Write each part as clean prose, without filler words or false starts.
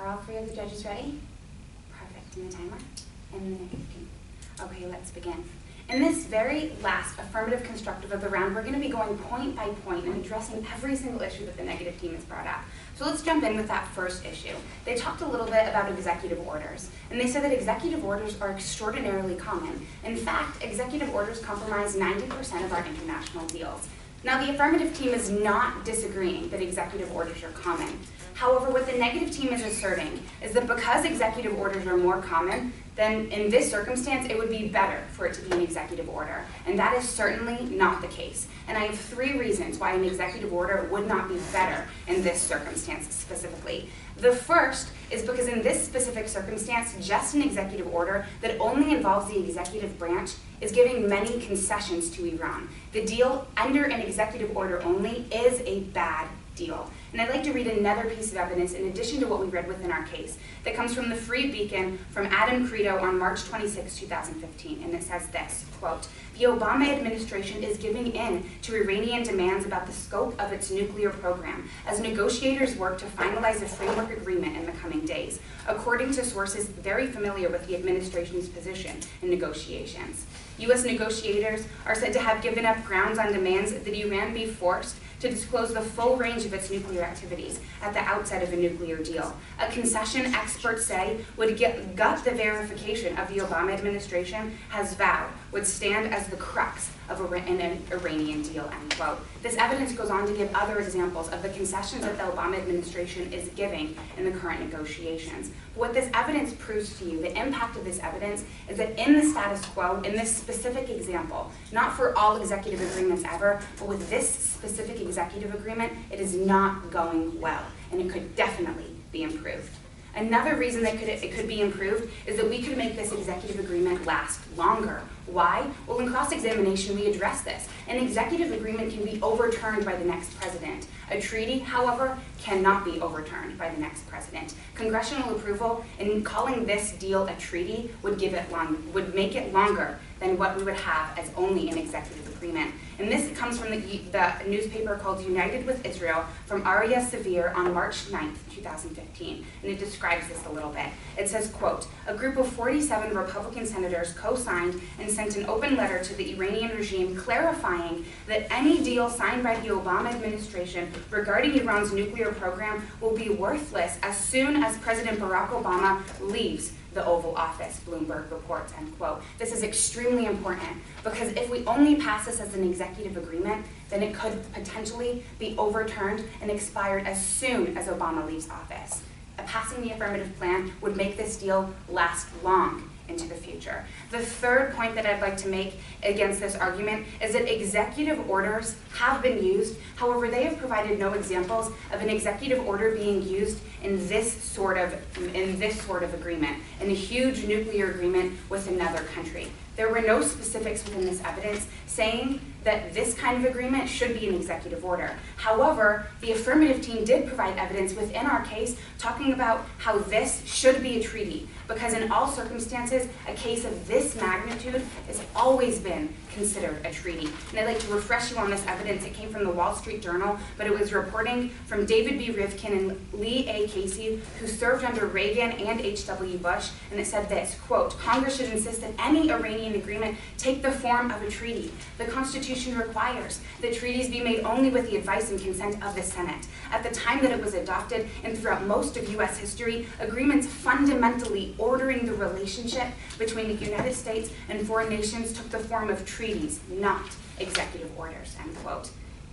Are all three of the judges ready? Perfect. And the timer? And the negative team. Okay, let's begin. In this very last affirmative constructive of the round, we're going to be going point by point and addressing every single issue that the negative team has brought up. So let's jump in with that first issue. They talked a little bit about executive orders, and they said that executive orders are extraordinarily common. In fact, executive orders comprise 90% of our international deals. Now, the affirmative team is not disagreeing that executive orders are common. However, what the negative team is asserting is that because executive orders are more common, then in this circumstance, it would be better for it to be an executive order. And that is certainly not the case. And I have three reasons why an executive order would not be better in this circumstance specifically. The first is because in this specific circumstance, just an executive order that only involves the executive branch is giving many concessions to Iran. The deal under an executive order only is a bad deal. And I'd like to read another piece of evidence in addition to what we read within our case that comes from the Free Beacon from Adam Credo on March 26, 2015. And it says this, quote, "The Obama administration is giving in to Iranian demands about the scope of its nuclear program as negotiators work to finalize a framework agreement in the coming days, according to sources very familiar with the administration's position in negotiations. U.S. negotiators are said to have given up grounds on demands that Iran be forced to disclose the full range of its nuclear activities at the outset of a nuclear deal. A concession, experts say, would gut the verification of the Obama administration has vowed would stand as the crux of an Iranian deal," end quote. This evidence goes on to give other examples of the concessions that the Obama administration is giving in the current negotiations. What this evidence proves to you, the impact of this evidence, is that in the status quo, in this specific example, not for all executive agreements ever, but with this specific executive agreement, it is not going well, and it could definitely be improved. Another reason that it could be improved is that we could make this executive agreement last longer. Why? Well, in cross-examination, we address this. An executive agreement can be overturned by the next president. A treaty, however, cannot be overturned by the next president. Congressional approval in calling this deal a treaty would make it longer than what we would have as only an executive agreement. And this comes from the newspaper called United with Israel from Aria Severe on March 9th, 2015. And it describes this a little bit. It says, quote, "A group of 47 Republican senators co-signed and sent an open letter to the Iranian regime clarifying that any deal signed by the Obama administration regarding Iran's nuclear program will be worthless as soon as President Barack Obama leaves the Oval Office," Bloomberg reports, end quote. This is extremely important because if we only pass this as an executive agreement, then it could potentially be overturned and expired as soon as Obama leaves office. Passing the affirmative plan would make this deal last long into the future. The third point that I'd like to make against this argument is that executive orders have been used. However, they have provided no examples of an executive order being used in this sort of agreement, in a huge nuclear agreement with another country. There were no specifics within this evidence saying that this kind of agreement should be an executive order. However, the affirmative team did provide evidence within our case talking about how this should be a treaty, because in all circumstances, a case of this magnitude has always been considered a treaty. And I'd like to refresh you on this evidence. It came from the Wall Street Journal, but it was reporting from David B. Rivkin and Lee A. Casey, who served under Reagan and H.W. Bush, and it said this, quote, "Congress should insist that any Iranian agreement take the form of a treaty. The Constitution requires that treaties be made only with the advice and consent of the Senate. At the time that it was adopted and throughout most of U.S. history, agreements fundamentally ordering the relationship between the United States and foreign nations took the form of treaties, not executive orders," end quote.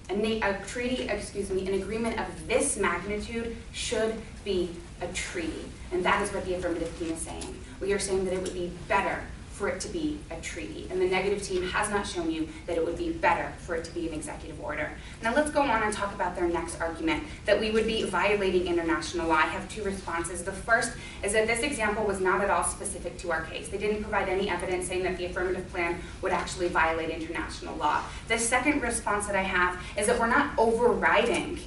An agreement of this magnitude should be a treaty. And that is what the affirmative team is saying. We are saying that it would be better for it to be a treaty. And the negative team has not shown you that it would be better for it to be an executive order. Now let's go on and talk about their next argument, that we would be violating international law. I have two responses. The first is that this example was not at all specific to our case. They didn't provide any evidence saying that the affirmative plan would actually violate international law. The second response that I have is that we're not overriding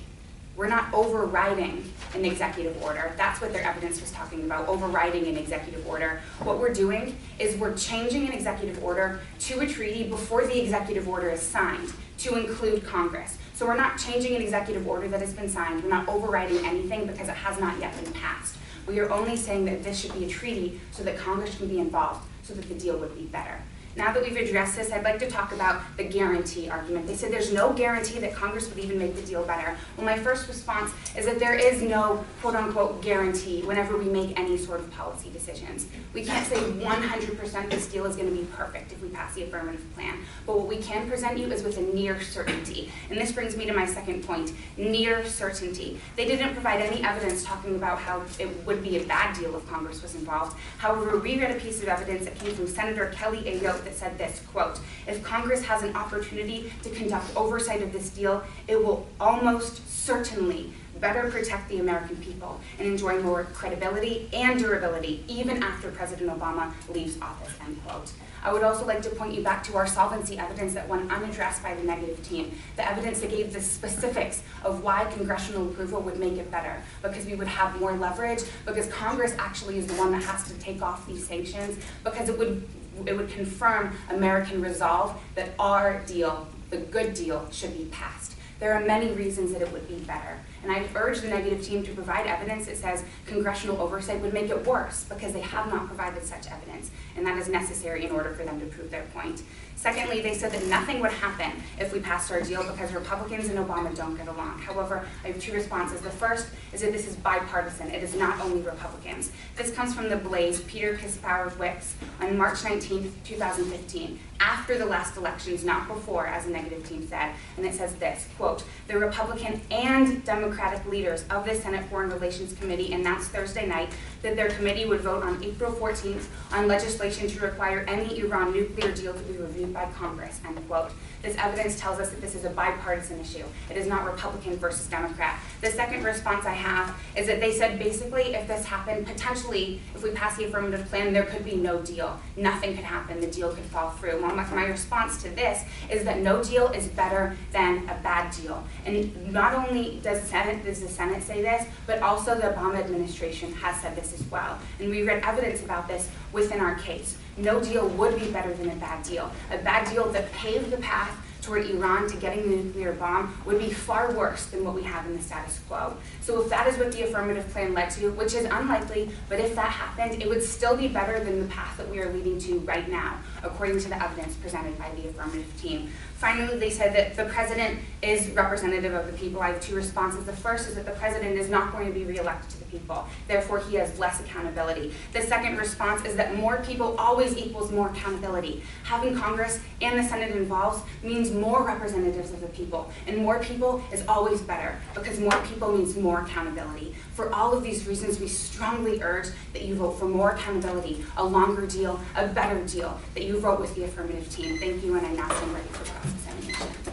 an executive order. That's what their evidence was talking about, overriding an executive order. What we're doing is we're changing an executive order to a treaty before the executive order is signed to include Congress. So we're not changing an executive order that has been signed. We're not overriding anything because it has not yet been passed. We are only saying that this should be a treaty so that Congress can be involved, so that the deal would be better. Now that we've addressed this, I'd like to talk about the guarantee argument. They said there's no guarantee that Congress would even make the deal better. Well, my first response is that there is no quote-unquote guarantee whenever we make any sort of policy decisions. We can't say 100% this deal is going to be perfect if we pass the affirmative plan. But what we can present you is with a near certainty. And this brings me to my second point, near certainty. They didn't provide any evidence talking about how it would be a bad deal if Congress was involved. However, we read a piece of evidence that came from Senator Kelly Ayotte that said this, quote, "If Congress has an opportunity to conduct oversight of this deal, it will almost certainly better protect the American people and enjoy more credibility and durability even after President Obama leaves office," end quote. I would also like to point you back to our solvency evidence that went unaddressed by the negative team, the evidence that gave the specifics of why congressional approval would make it better, because we would have more leverage, because Congress actually is the one that has to take off these sanctions, because it would confirm American resolve that our deal, the good deal, should be passed. There are many reasons that it would be better. And I urge the negative team to provide evidence that says congressional oversight would make it worse, because they have not provided such evidence, and that is necessary in order for them to prove their point. Secondly, they said that nothing would happen if we passed our deal because Republicans and Obama don't get along. However, I have two responses. The first is that this is bipartisan. It is not only Republicans. This comes from the Blaze, Peter Kispauer-Wicks, on March 19, 2015, after the last elections, not before, as the negative team said. And it says this, quote, "The Republican and Democratic leaders of the Senate Foreign Relations Committee announced Thursday night that their committee would vote on April 14th on legislation to require any Iran nuclear deal to be reviewed by Congress," end quote. This evidence tells us that this is a bipartisan issue. It is not Republican versus Democrat. The second response I have is that they said basically if this happened, potentially if we pass the affirmative plan, there could be no deal. Nothing could happen. The deal could fall through. Well, my response to this is that no deal is better than a bad deal. And not only does the Senate say this, but also the Obama administration has said this as well. And we read evidence about this within our case. No deal would be better than a bad deal. A bad deal that paved the path toward Iran to getting the nuclear bomb would be far worse than what we have in the status quo. So if that is what the affirmative plan led to, which is unlikely, but if that happened, it would still be better than the path that we are leading to right now, according to the evidence presented by the affirmative team. Finally, they said that the president is representative of the people. I have two responses. The first is that the president is not going to be reelected to the people. Therefore, he has less accountability. The second response is that more people always equals more accountability. Having Congress and the Senate involved means more representatives of the people. And more people is always better, because more people means more accountability. For all of these reasons, we strongly urge that you vote for more accountability, a longer deal, a better deal, that you vote with the affirmative team. Thank you, and I now stand ready for cross-examination.